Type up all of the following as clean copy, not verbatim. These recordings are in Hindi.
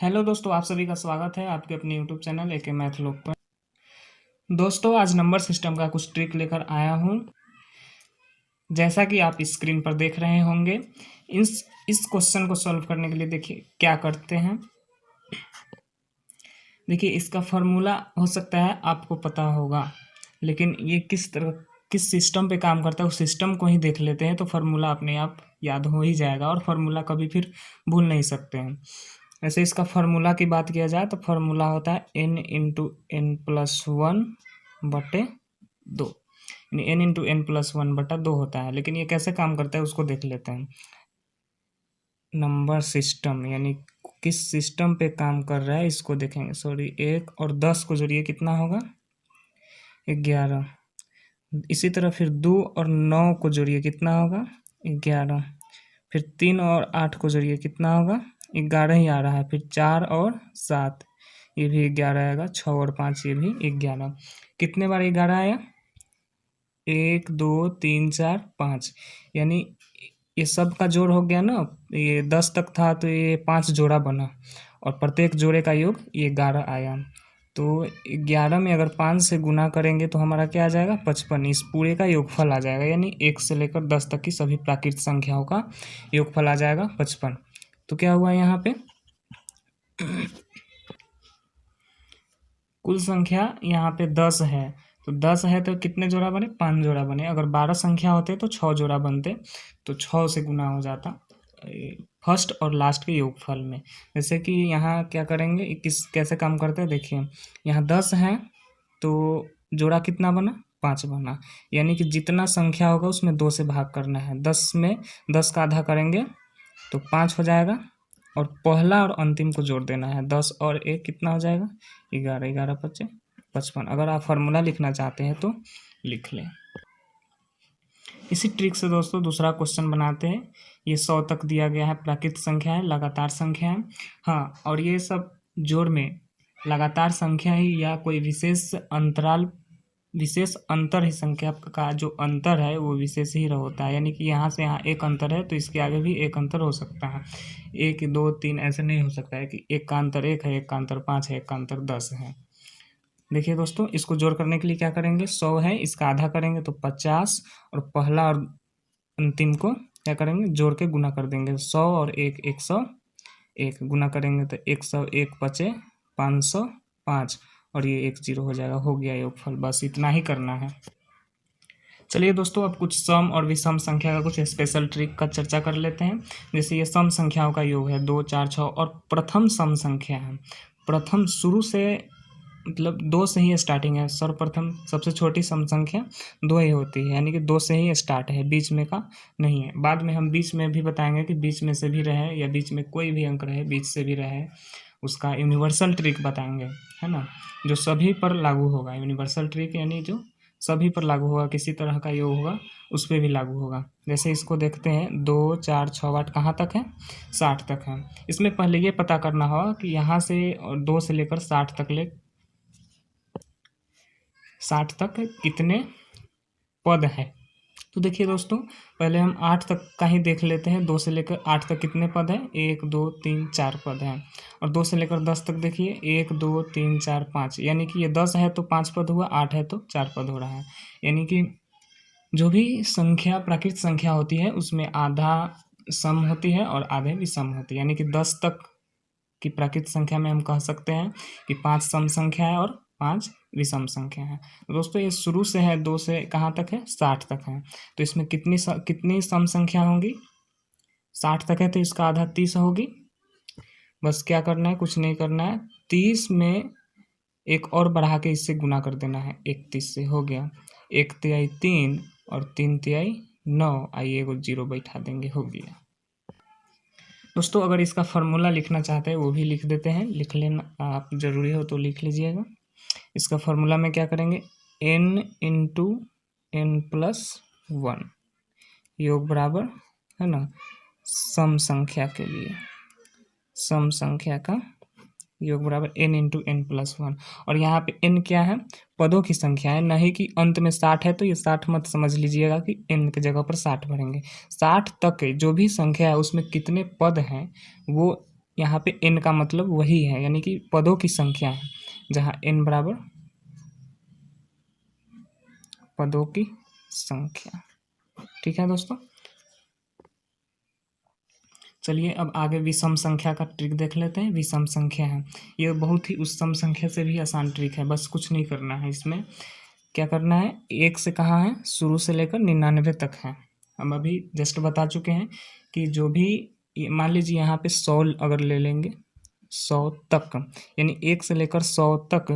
हेलो दोस्तों, आप सभी का स्वागत है आपके अपने यूट्यूब चैनल एके मैथ लोग पर। दोस्तों, आज नंबर सिस्टम का कुछ ट्रिक लेकर आया हूँ। जैसा कि आप स्क्रीन पर देख रहे होंगे, इस क्वेश्चन को सॉल्व करने के लिए देखिए क्या करते हैं। देखिए, इसका फॉर्मूला हो सकता है आपको पता होगा, लेकिन ये किस सिस्टम पे काम करता है उस सिस्टम को ही देख लेते हैं तो फार्मूला अपने आप याद हो ही जाएगा और फार्मूला कभी फिर भूल नहीं सकते हैं। ऐसे इसका फार्मूला की बात किया जाए तो फार्मूला होता है n×n+1/2, यानी n×n+1/2 होता है। लेकिन ये कैसे काम करता है उसको देख लेते हैं। नंबर सिस्टम यानी किस सिस्टम पे काम कर रहा है इसको देखेंगे। सॉरी, 1 और 10 को जोड़िए कितना होगा 11। इसी तरह फिर 2 और 9 को जोड़िए कितना होगा 11। फिर 3 और 8 को जोड़िए कितना होगा 11 ही आ रहा है। फिर 4 और 7 ये भी 11 आएगा। 6 और 5 ये भी 11। कितने बार 11 आया 1 2 3 4 5, यानी ये सब का जोड़ हो गया ना। ये 10 तक था तो ये 5 जोड़ा बना और प्रत्येक जोड़े का योग ये 11 आया। तो 11 में अगर 5 से गुना करेंगे तो हमारा क्या आ जाएगा 55। इस पूरे का योगफल आ जाएगा, यानी 1 से लेकर 10 तक की सभी प्राकृत संख्याओं का योगफल आ जाएगा 55। तो क्या हुआ यहाँ पे कुल संख्या यहाँ पे 10 है। तो 10 है तो कितने जोड़ा बने 5 जोड़ा बने। अगर 12 संख्या होते तो 6 जोड़ा बनते, तो 6 से गुना हो जाता फर्स्ट और लास्ट के योगफल में। जैसे कि यहाँ क्या करेंगे कैसे काम करते हैं देखिए। यहाँ 10 है तो जोड़ा कितना बना 5 बना, यानी कि जितना संख्या होगा उसमें 2 से भाग करना है। 10 में 10 का आधा करेंगे तो 5 हो जाएगा और पहला और अंतिम को जोड़ देना है। 10 और 1 कितना हो जाएगा 11। 11 × 5 = 55। अगर आप फार्मूला लिखना चाहते हैं तो लिख लें। इसी ट्रिक से दोस्तों दूसरा क्वेश्चन बनाते हैं। ये 100 तक दिया गया है, प्राकृत संख्या है, लगातार संख्या है। हाँ, और ये सब जोड़ में लगातार संख्या ही या कोई विशेष अंतर ही संख्या का जो अंतर है वो विशेष ही होता है। यानी कि यहाँ से यहाँ एक अंतर है तो इसके आगे भी एक अंतर हो सकता है। 1 2 3 ऐसे नहीं हो सकता है कि एक का अंतर 1 है, एक का अंतर 5 है, एक का अंतर 10 है। देखिए दोस्तों, इसको जोड़ करने के लिए क्या करेंगे 100 है, इसका आधा करेंगे तो 50 और पहला और अंतिम को क्या करेंगे जोड़ के गुना कर देंगे। 100 और 1 101 गुना करेंगे तो 101 बचे 505 और ये 1 0 हो जाएगा। हो गया योगफल। बस इतना ही करना है। चलिए दोस्तों, अब कुछ सम और विषम संख्या का कुछ स्पेशल ट्रिक का चर्चा कर लेते हैं। जैसे ये सम संख्याओं का योग है 2 4 6 और प्रथम सम संख्या है। प्रथम शुरू से मतलब 2 से ही स्टार्टिंग है। सर्वप्रथम सबसे छोटी सम संख्या 2 ही होती है, यानी कि 2 से ही स्टार्ट है, बीच में का नहीं है। बाद में हम बीच में भी बताएंगे कि बीच में से भी रहे या बीच में कोई भी अंक रहे बीच से भी रहे, उसका यूनिवर्सल ट्रिक बताएंगे, है ना, जो सभी पर लागू होगा। यूनिवर्सल ट्रिक यानी जो सभी पर लागू होगा, किसी तरह का योग होगा उस पर भी लागू होगा। जैसे इसको देखते हैं 2 4 6 8 कहाँ तक है 60 तक है। इसमें पहले ये पता करना होगा कि यहाँ से 2 से लेकर 60 तक कितने पद है। तो देखिए दोस्तों, पहले हम 8 तक का ही देख लेते हैं। 2 से लेकर 8 तक कितने पद हैं 1 2 3 4 पद हैं। और 2 से लेकर 10 तक देखिए 1 2 3 4 5, यानी कि ये 10 है तो 5 पद हुआ, 8 है तो 4 पद हो रहा है। यानी कि जो भी संख्या प्राकृत संख्या होती है उसमें आधा सम होती है और आधे विषम होती है। यानी कि 10 तक की प्राकृत संख्या में हम कह सकते हैं कि 5 सम संख्या है और 5 विषम संख्या है। दोस्तों, ये शुरू से है 2 से कहाँ तक है 60 तक है। तो इसमें कितनी सम संख्या होंगी 60 तक है तो इसका आधा 30 होगी। बस क्या करना है, कुछ नहीं करना है। 30 में एक और बढ़ा के इससे गुना कर देना है 31 से। हो गया 1 तिहाई 3 और 3 तिहाई 9। आइए एगो 0 बैठा देंगे, हो गया। दोस्तों, अगर इसका फार्मूला लिखना चाहते हैं वो भी लिख देते हैं, लिख लेना आप, ज़रूरी हो तो लिख लीजिएगा। इसका फार्मूला में क्या करेंगे n×n+1 योग बराबर, है ना, सम संख्या के लिए सम संख्या का योग बराबर n×n+1। और यहाँ पे n क्या है पदों की संख्या है, नहीं कि अंत में 60 है तो ये 60 मत समझ लीजिएगा कि n की जगह पर 60 भरेंगे। 60 तक जो भी संख्या है उसमें कितने पद हैं वो यहाँ पे n का मतलब वही है, यानी कि पदों की संख्या है, जहाँ n बराबर पदों की संख्या। ठीक है दोस्तों, चलिए अब आगे विषम संख्या का ट्रिक देख लेते हैं। विषम संख्या है, ये बहुत ही उस सम संख्या से भी आसान ट्रिक है, बस कुछ नहीं करना है। इसमें क्या करना है, एक से कहाँ है, शुरू से लेकर 99 तक है। हम अभी जस्ट बता चुके हैं कि जो भी, मान लीजिए यहाँ पे 100 अगर ले लेंगे, 100 तक, यानी 1 से लेकर 100 तक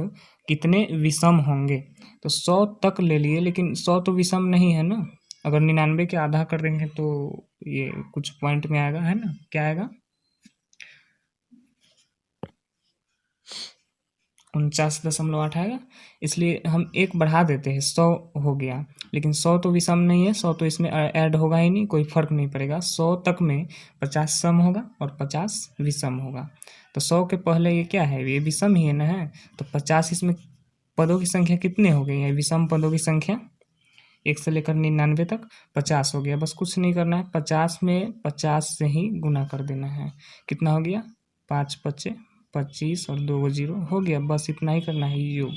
कितने विषम होंगे, तो 100 तक ले लिए, लेकिन 100 तो विषम नहीं है ना। अगर 99 के आधा कर देंगे तो ये कुछ पॉइंट में आएगा, है ना, क्या आएगा, 49.8 आएगा। इसलिए हम एक बढ़ा देते हैं, 100 हो गया, लेकिन 100 तो विषम नहीं है, 100 तो इसमें ऐड होगा ही नहीं, कोई फर्क नहीं पड़ेगा। 100 तक में 50 सम होगा और 50 विषम होगा। तो 100 के पहले ये क्या है, ये विषम ही है ना, है तो 50, इसमें पदों की संख्या कितने हो गई है, विषम पदों की संख्या 1 से लेकर 99 तक 50 हो गया। बस कुछ नहीं करना है, 50 में 50 से ही गुना कर देना है। कितना हो गया, 5 पच्चे 25 और 2 जीरो हो गया, बस इतना ही करना है योग।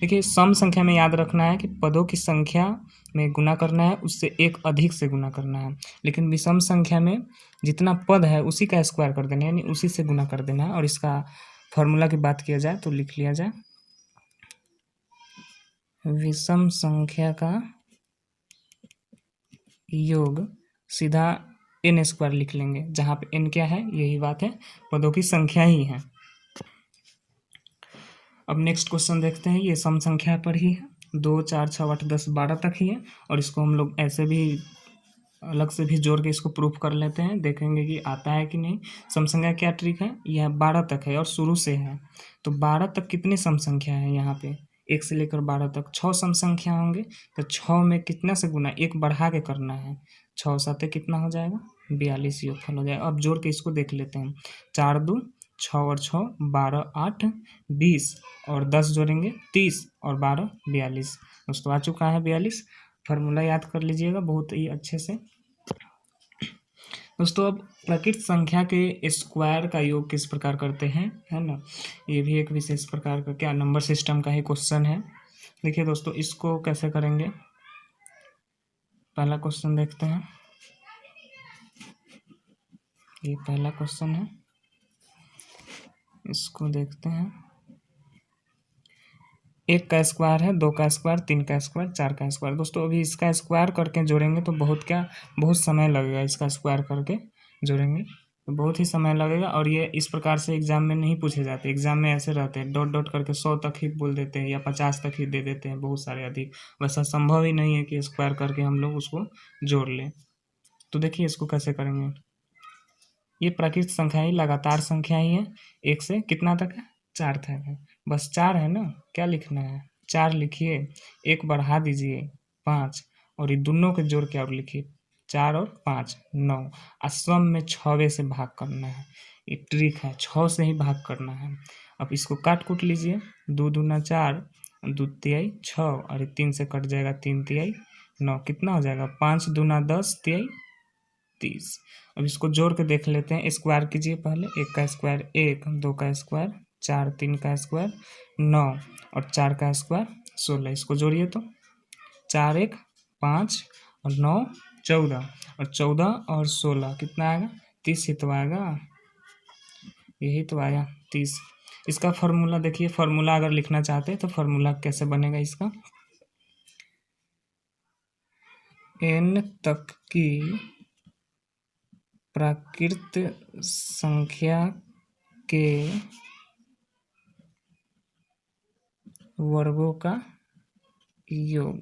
देखिए सम संख्या में याद रखना है कि पदों की संख्या में गुना करना है, उससे एक अधिक से गुना करना है। लेकिन विषम संख्या में जितना पद है उसी का स्क्वायर कर देना है, यानी उसी से गुना कर देना है। और इसका फॉर्मूला की बात किया जाए तो लिख लिया जाए, विषम संख्या का योग सीधा n स्क्वायर लिख लेंगे, जहाँ पे n क्या है, यही बात है, पदों की संख्या ही है। अब नेक्स्ट क्वेश्चन देखते हैं, ये सम संख्या पर ही है, 2 4 6 8 10 12 तक ही है। और इसको हम लोग ऐसे भी अलग से भी जोड़ के इसको प्रूफ कर लेते हैं, देखेंगे कि आता है कि नहीं। सम संख्या क्या ट्रिक है, यह 12 तक है और शुरू से है। तो 12 तक कितनी सम संख्या है, यहाँ पे 1 से लेकर 12 तक 6 सम संख्या होंगे। तो 6 में कितना से गुना, एक बढ़ा के करना है, 6 साते कितना हो जाएगा, 42 योगफल हो जाएगा। अब जोड़ के इसको देख लेते हैं, 4 2 6 और 6 12 8 20 और 10 जोड़ेंगे 30 और 12 42। दोस्तों आ चुका है 42। फार्मूला याद कर लीजिएगा बहुत ही अच्छे से। दोस्तों अब प्रकृत संख्या के स्क्वायर का योग किस प्रकार करते हैं, है ना, ये भी एक विशेष प्रकार का क्या नंबर सिस्टम का ही क्वेश्चन है। देखिए दोस्तों इसको कैसे करेंगे, पहला क्वेश्चन देखते हैं। ये पहला क्वेश्चन है, इसको देखते हैं। 1 का स्क्वायर है, 2 का स्क्वायर, 3 का स्क्वायर, 4 का स्क्वायर। दोस्तों अभी इसका स्क्वायर करके जोड़ेंगे तो बहुत समय लगेगा। इसका स्क्वायर करके जोड़ेंगे तो बहुत ही समय लगेगा। और ये इस प्रकार से एग्जाम में नहीं पूछे जाते, एग्जाम में ऐसे रहते हैं डॉट डॉट करके 100 तक ही बोल देते हैं या 50 तक ही दे देते हैं, बहुत सारे अधिक। वैसा संभव ही नहीं है कि स्क्वायर करके हम लोग उसको जोड़ लें। तो देखिए इसको कैसे करेंगे, ये प्राकृत संख्या ही, लगातार संख्या ही है। 1 से कितना तक है, 4 तक है, बस 4 है ना, क्या लिखना है, 4 लिखिए, 1 बढ़ा दीजिए 5, और ये दोनों के जोड़ के और लिखिए 4 और 5 9। असम में 6 से भाग करना है, ये ट्रिक है, 6 से ही भाग करना है। अब इसको काट कूट लीजिए, 2 दूना 4, 2 तिहाई 6 और 3 से कट जाएगा 3 तिहाई 9, कितना हो जाएगा, 5 दूना 10 तिहाई 30। अब इसको जोड़ के देख लेते हैं, स्क्वायर कीजिए पहले, 1 का स्क्वायर 1, 2 का स्क्वायर 4, 3 का स्क्वायर 9 और 4 का स्क्वायर 16। इसको जोड़िए तो 4 1 5 और 9 14 और 14 और 16 कितना आएगा, 30 ही तो आएगा, यही तो आया 30। इसका फॉर्मूला देखिए, फॉर्मूला अगर लिखना चाहते हैं तो फॉर्मूला कैसे बनेगा इसका, n तक की प्राकृत संख्या के वर्गों का योग।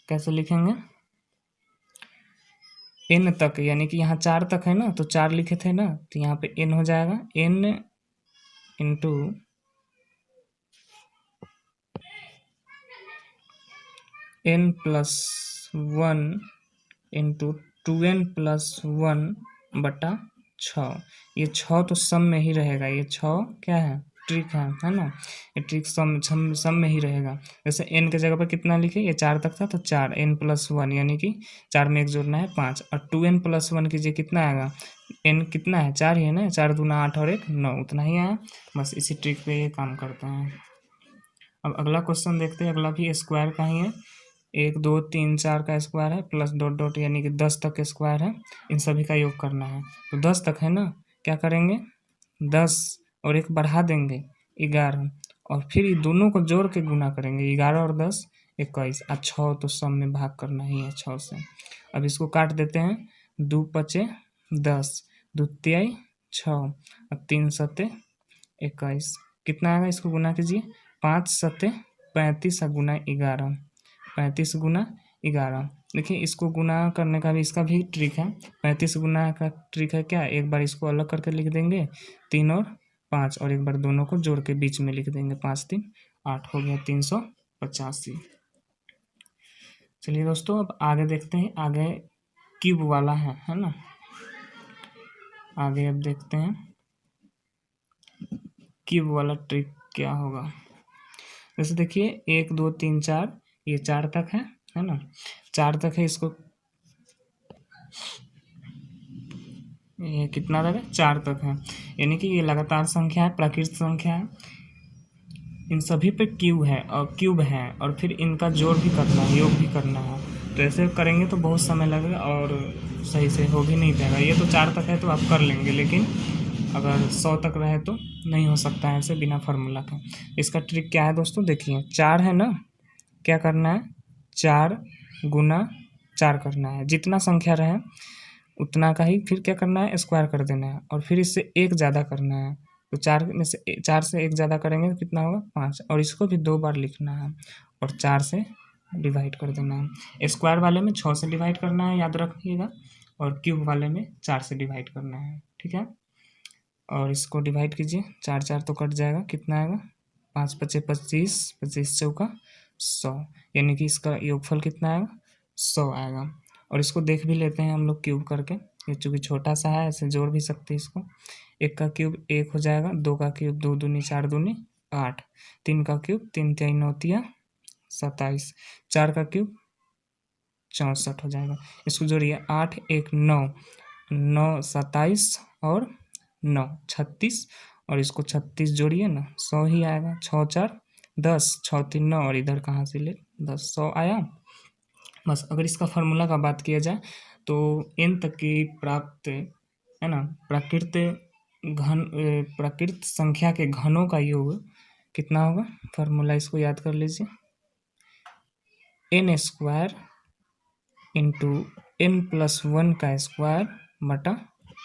कैसे लिखेंगे, n तक यानी कि यहाँ 4 तक है ना, तो 4 लिखे थे ना, तो यहाँ पे n हो जाएगा, n into n plus 1 into 2n plus 1 बटा 6। ये 6 तो सम में ही रहेगा, ये 6 क्या है, ट्रिक है ना। ये ट्रिक सब में ही रहेगा। जैसे n के जगह पर कितना लिखे, ये 4 तक था तो 4 n+1 यानी कि 4 में 1 जोड़ना है 5, और 2n+1 कीजिए कितना आएगा, n कितना है 4 ही है ना, 4 दूना 8 और 1 9, उतना ही आया। बस इसी ट्रिक पे ये काम करते हैं। अब अगला क्वेश्चन देखते हैं। अगला भी स्क्वायर का ही है, 1 2 3 4 का स्क्वायर है, प्लस डॉट डॉट यानी कि 10 तक स्क्वायर है। इन सभी का योग करना है। तो 10 तक है ना, क्या करेंगे, 10 और 1 बढ़ा देंगे 11, और फिर ये दोनों को जोड़ के गुना करेंगे, 11 और 10 21, और 6 तो सब में भाग करना ही है 6 से। अब इसको काट देते हैं, 2 पचे 10, 2 तिहाई 6, और 3 सते 21, कितना आएगा, इसको गुना कीजिए, 5 सते 35 और गुना 11, 35 गुना 11। देखिए इसको गुना करने का भी इसका भी ट्रिक है। 35 गुना का ट्रिक है क्या, एक बार इसको अलग करके लिख देंगे 3 और 5, और एक बार दोनों को जोड़ के बीच में लिख देंगे, 5 3 8 हो गया 385। चलिए दोस्तों अब आगे देखते हैं। आगे क्यूब वाला है ना। आगे अब देखते हैं क्यूब वाला ट्रिक क्या होगा। जैसे देखिए 1 2 3 4, ये 4 तक है ना, 4 तक है, इसको ये कितना तक है, 4 तक है, यानी कि ये लगातार संख्या है, प्राकृत संख्या है। इन सभी पे क्यूब है और फिर इनका जोड़ भी करना है, योग भी करना है। तो ऐसे करेंगे तो बहुत समय लगेगा और सही से हो भी नहीं पाएगा। ये तो 4 तक है तो आप कर लेंगे, लेकिन अगर 100 तक रहे तो नहीं हो सकता है ऐसे बिना फार्मूला के। इसका ट्रिक क्या है दोस्तों, देखिए 4 है ना, क्या करना है, 4 गुना 4 करना है, जितना संख्या रहे उतना का ही फिर क्या करना है, स्क्वायर कर देना है, और फिर इससे 1 ज़्यादा करना है। तो 4 में से 4 से 1 ज़्यादा करेंगे तो कितना होगा, 5, और इसको भी 2 बार लिखना है और 4 से डिवाइड कर देना है। स्क्वायर वाले में 6 से डिवाइड करना है, याद रखिएगा, और क्यूब वाले में 4 से डिवाइड करना है, ठीक है। और इसको डिवाइड कीजिए, 4 4 तो कट जाएगा, कितना आएगा, 5 पचे 25, 25 चौका 100, यानी कि इसका योगफल कितना आएगा, 100 आएगा। और इसको देख भी लेते हैं हम लोग क्यूब करके, ये चूँकि छोटा सा है ऐसे जोड़ भी सकते हैं इसको। 1 का क्यूब 1 हो जाएगा, 2 का क्यूब 2 दूनी 4 दूनी 8, 3 का क्यूब 3 तिहाई 9 तिया 27, 4 का क्यूब 64 हो जाएगा। इसको जोड़िए, 8 1 9, 9 27 और 9 36, और इसको 36 जोड़िए ना, 100 ही आएगा। 6 4 10, 6 3 9, और इधर कहाँ से ले 10, 100 आया। बस अगर इसका फार्मूला का बात किया जाए तो n तक की प्राप्त है ना प्राकृत संख्या के घनों का योग कितना होगा, फार्मूला इसको याद कर लीजिए, n स्क्वायर इंटू n+1 का स्क्वायर बटा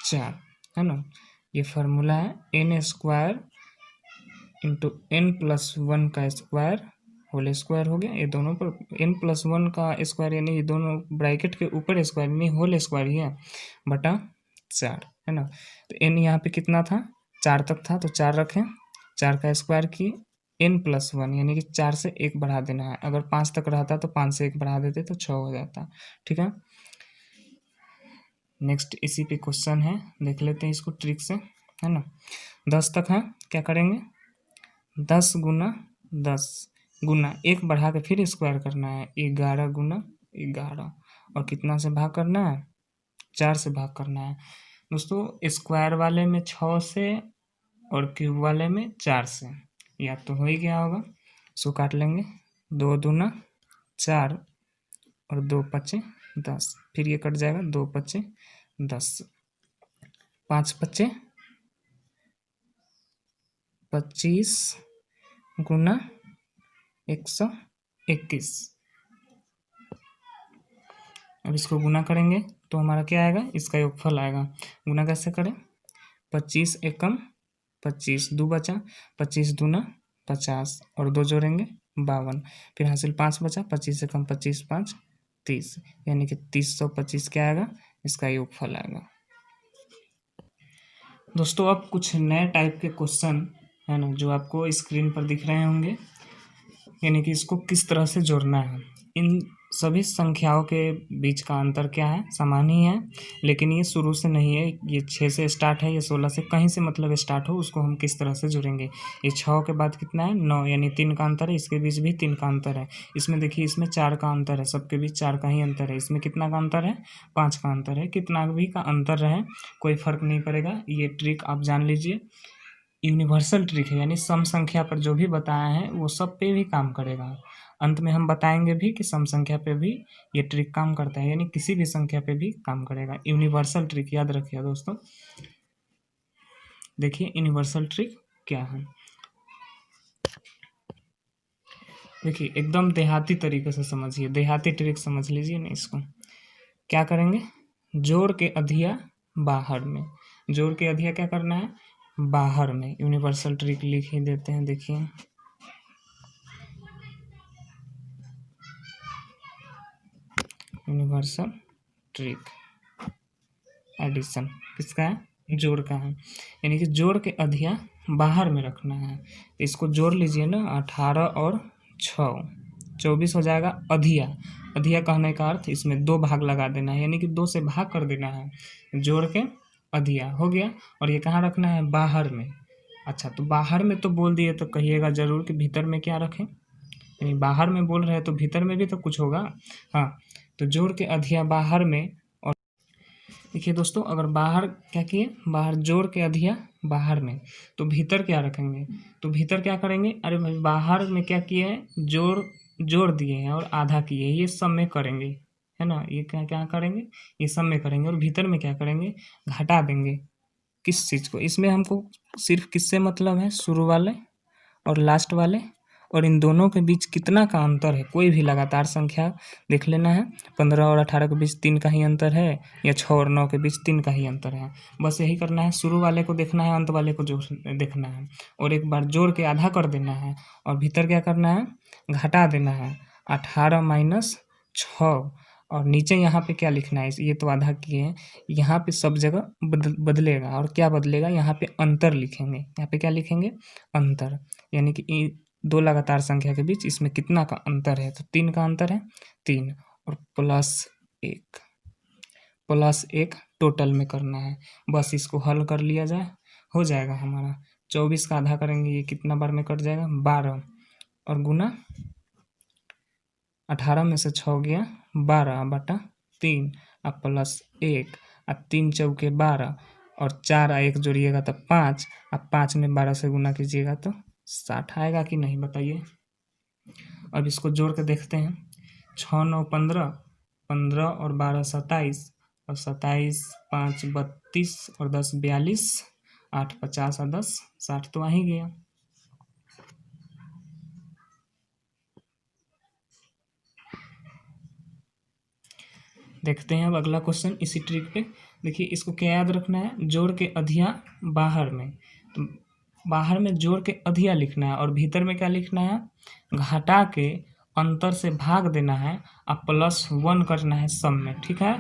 4, है ना। ये फार्मूला है, n स्क्वायर इंटू n+1 का स्क्वायर होल स्क्वायर हो गया, ये दोनों पर n+1 का स्क्वायर यानी ये दोनों ब्रैकेट के ऊपर स्क्वायर यानी होल स्क्वायर ही है, बटा 4, है ना। तो n यहाँ पे कितना था, 4 तक था तो 4 रखें, 4 का स्क्वायर की n+1 यानी कि 4 से 1 बढ़ा देना है। अगर 5 तक रहता तो 5 से 1 बढ़ा देते तो 6 हो जाता, ठीक है। नेक्स्ट इसी पे क्वेश्चन है, देख लेते हैं इसको ट्रिक से, है ना। 10 तक है, क्या करेंगे, 10 गुना 10 गुना 1 बढ़ा के फिर स्क्वायर करना है, 11 गुना 11, और कितना से भाग करना है, 4 से भाग करना है। दोस्तों स्क्वायर वाले में 6 से और क्यूब वाले में 4 से, या तो हो ही गया होगा, इसको काट लेंगे, 2 दूना 4 और 2 पचे 10, फिर ये कट जाएगा, 2 पचे 10, 5 पचे 25 गुना 121। अब इसको गुना करेंगे तो हमारा क्या आएगा, इसका योगफल आएगा। गुना कैसे करें, 25 एकम 25, 2 बचा, 25 दूना 50, और 2 जोड़ेंगे 52, फिर हासिल 5 बचा, 25 एकम 25 5 30, यानी कि 325 क्या आएगा, इसका योगफल आएगा। दोस्तों अब कुछ नए टाइप के क्वेश्चन है ना जो आपको स्क्रीन पर दिख रहे होंगे, यानी कि इसको किस तरह से जोड़ना है। इन सभी संख्याओं के बीच का अंतर क्या है, समान ही है, लेकिन ये शुरू से नहीं है, ये 6 से स्टार्ट है, ये 16 से, कहीं से मतलब स्टार्ट हो उसको हम किस तरह से जुड़ेंगे। ये 6 के बाद कितना है, 9, यानी 3 का अंतर है, इसके बीच भी 3 का अंतर है। इसमें देखिए इसमें 4 का अंतर है, सबके बीच 4 का ही अंतर है। इसमें कितना का अंतर है, 5 का अंतर है। कितना भी का अंतर रहे कोई फर्क नहीं पड़ेगा, ये ट्रिक आप जान लीजिए, यूनिवर्सल ट्रिक है, यानी सम संख्या पर जो भी बताया है वो सब पे भी काम करेगा। अंत में हम बताएंगे भी कि सम संख्या पे भी ये ट्रिक काम करता है, यानी किसी भी संख्या पे भी काम करेगा। यूनिवर्सल ट्रिक याद रखिए दोस्तों। देखिए यूनिवर्सल ट्रिक क्या है, देखिए एकदम देहाती तरीके से समझिए, देहाती ट्रिक समझ लीजिए ना इसको। क्या करेंगे, जोड़ के अधिया बाहर में, जोड़ के अधिया क्या करना है, बाहर में। यूनिवर्सल ट्रिक लिख ही देते हैं, देखिए यूनिवर्सल ट्रिक एडिशन किसका है, जोड़ का है, यानी कि जोड़ के अधिया बाहर में रखना है। इसको जोड़ लीजिए ना, 18 और 6 24 हो जाएगा। अधिया, अधिया कहने का अर्थ इसमें 2 भाग लगा देना है, यानी कि 2 से भाग कर देना है, जोड़ के अधिया हो गया। और ये कहाँ रखना है, बाहर में। अच्छा तो बाहर में तो बोल दिए, तो कहिएगा जरूर कि भीतर में क्या रखें, यानी बाहर में बोल रहे हैं तो भीतर में भी तो कुछ होगा। हाँ, तो जोड़ के अधिया बाहर में। और देखिए दोस्तों, अगर बाहर क्या किए, बाहर जोड़ के अधिया बाहर में, तो भीतर क्या रखेंगे, तो भीतर क्या करेंगे, अरे भाई बाहर में क्या किए हैं, जोड़ जोड़ दिए हैं और आधा किए हैं, ये सब में करेंगे, है ना, ये क्या क्या करेंगे, ये सब में करेंगे। और भीतर में क्या करेंगे, घटा देंगे। किस चीज़ को, इसमें हमको सिर्फ किससे मतलब है, शुरू वाले और लास्ट वाले, और इन दोनों के बीच कितना का अंतर है, कोई भी लगातार संख्या देख लेना है। 15 और 18 के बीच 3 का ही अंतर है, या 6 और 9 के बीच 3 का ही अंतर है। बस यही करना है, शुरू वाले को देखना है, अंत वाले को जो देखना है, और एक बार जोड़ के आधा कर देना है, और भीतर क्या करना है, घटा देना है। 18 माइनस 6, और नीचे यहाँ पे क्या लिखना है, ये तो आधा किए हैं, यहाँ पे सब जगह बदलेगा, और क्या बदलेगा, यहाँ पे अंतर लिखेंगे, यहाँ पे क्या लिखेंगे, अंतर, यानी कि 2 लगातार संख्या के बीच इसमें कितना का अंतर है, तो 3 का अंतर है, 3 और +1, +1 टोटल में करना है। बस इसको हल कर लिया जाए, हो जाएगा हमारा। 24 का आधा करेंगे, ये कितना बार में कट जाएगा, 12, और गुना 18 में से 6 गया 12/3, अब +1, अब 3 चौके 12, और 4 1 जोड़िएगा तो 5, अब 5 में 12 से गुना कीजिएगा तो 60 आएगा कि नहीं, बताइए। अब इसको जोड़ के देखते हैं, 6 9 15, 15 और 12 27, और 27 5 32, और 10 42, 8 50 और 10 60, तो आ ही गया। देखते हैं अब अगला क्वेश्चन इसी ट्रिक पे। देखिए इसको क्या याद रखना है, जोड़ के अधिया बाहर में, तो बाहर में जोड़ के अधिया लिखना है, और भीतर में क्या लिखना है, घटा के अंतर से भाग देना है, और +1 करना है सब में, ठीक है।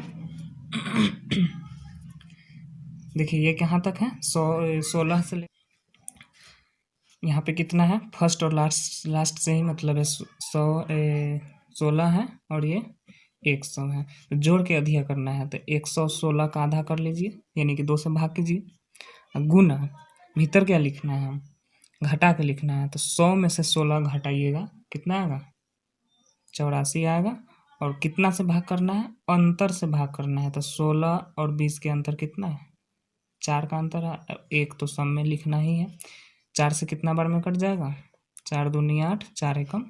देखिए ये कहाँ तक है, 16 से यहाँ पे कितना है, फर्स्ट और लास्ट से ही मतलब है, 16 है, और ये 100 है, तो जोड़ के अधिया करना है, तो 116 का आधा कर लीजिए, यानी कि 2 से भाग कीजिए, गुना भीतर क्या लिखना है, घटा के लिखना है, तो 100 में से 16 घटाइएगा, कितना आएगा, 84 आएगा। और कितना से भाग करना है, अंतर से भाग करना है, तो 16 और 20 के अंतर कितना है, 4 का अंतर है, 1 तो सब में लिखना ही है। 4 से कितना बार में कट जाएगा, 4 दूनी 8, 4 एकम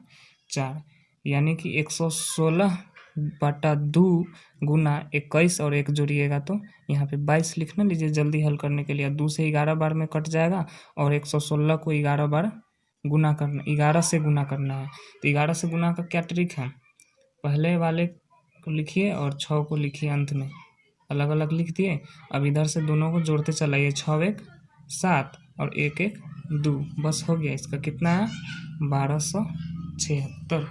4, यानी कि 116/2 गुना 21, और 1 जोड़िएगा तो यहाँ पे 22 लिखना लीजिए जल्दी हल करने के लिए। 2 से 11 बार में कट जाएगा, और 116 को 11 बार गुना करना, 11 से गुना करना है। तो 11 से गुना का क्या ट्रिक है, पहले वाले को लिखिए और 6 को लिखिए अंत में, अलग अलग लिख दिए। अब इधर से दोनों को जोड़ते चलाइए, 6 1 7 और 1 1 2, बस हो गया। इसका कितना है, 1276,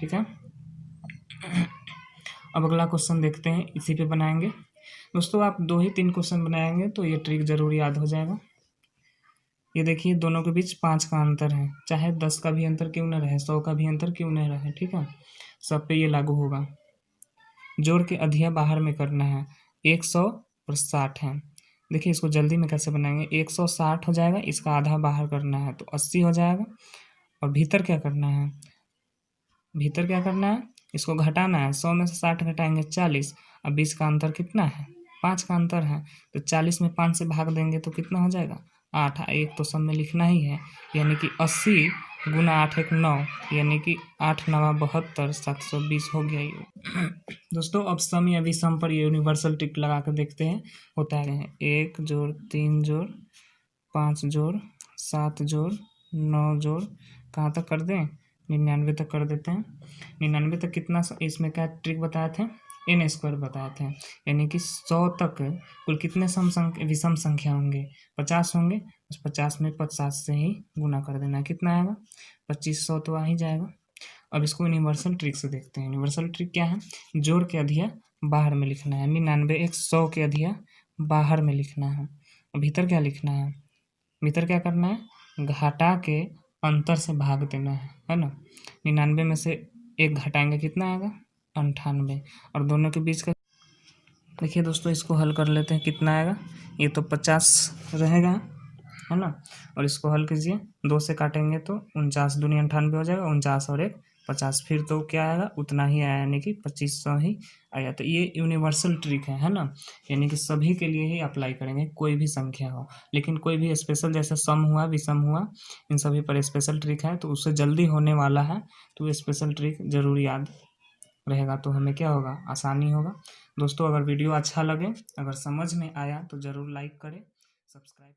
ठीक है। अब अगला क्वेश्चन देखते हैं, इसी पे बनाएंगे दोस्तों। आप 2 ही 3 क्वेश्चन बनाएंगे तो ये ट्रिक जरूर याद हो जाएगा। ये देखिए दोनों के बीच 5 का अंतर है, चाहे 10 का भी अंतर क्यों न रहे, 100 का भी अंतर क्यों न रहे, ठीक है। सब पे ये लागू होगा। जोड़ के अधिया बाहर में करना है, 100 और 60 है। देखिए इसको जल्दी में कैसे बनाएंगे, 160 हो जाएगा, इसका आधा बाहर करना है तो 80 हो जाएगा। और भीतर क्या करना है, भीतर क्या करना है, इसको घटाना है। 100 में से 60 घटाएंगे 40, अब 20 का अंतर कितना है, 5 का अंतर है। तो 40 में 5 से भाग देंगे तो कितना हो जाएगा, 8। एक तो सब में लिखना ही है, यानी कि 80 गुना 8 एक 9, यानी कि 8 9 72, 720 हो गया ये। दोस्तों अब सम या विषम पर यूनिवर्सल ट्रिक लगा कर देखते हैं होता है। 1 जोड़ 3 जोड़ 5 जोड़ 7 जोड़ 9 जोड़, कहाँ तक कर दें, 99 तक कर देते हैं। 99 तक कितना, इसमें क्या ट्रिक बताए थे, n स्क्वायर बताए थे, यानी कि 100 तक कुल कितने विषम संख्या होंगे, 50 होंगे। उस 50 में 50 से ही गुना कर देना, कितना आएगा, 2500 तो आ ही जाएगा। अब इसको यूनिवर्सल ट्रिक से देखते हैं। यूनिवर्सल ट्रिक क्या है, जोड़ के अधिया बाहर में लिखना है, 99 एक 100 के अधिया बाहर में लिखना है। भीतर क्या लिखना है, भीतर क्या करना है, घटा के अंतर से भाग देना है ना। 99 में से 1 घटाएंगे कितना आएगा, 98। और दोनों के बीच का देखिए दोस्तों, इसको हल कर लेते हैं, कितना आएगा, ये तो 50 रहेगा है ना। और इसको हल कीजिए, 2 से काटेंगे तो 49 दूनी 98 हो जाएगा, 49 और 1 50, फिर तो क्या आएगा, उतना ही आया, यानी कि 2500 ही आया। तो ये यूनिवर्सल ट्रिक है ना, यानी कि सभी के लिए ही अप्लाई करेंगे, कोई भी संख्या हो। लेकिन कोई भी स्पेशल जैसे सम हुआ विषम हुआ, इन सभी पर स्पेशल ट्रिक है, तो उससे जल्दी होने वाला है, तो स्पेशल ट्रिक जरूर याद रहेगा, तो हमें क्या होगा, आसानी होगा। दोस्तों अगर वीडियो अच्छा लगे, अगर समझ में आया तो ज़रूर लाइक करें, सब्सक्राइब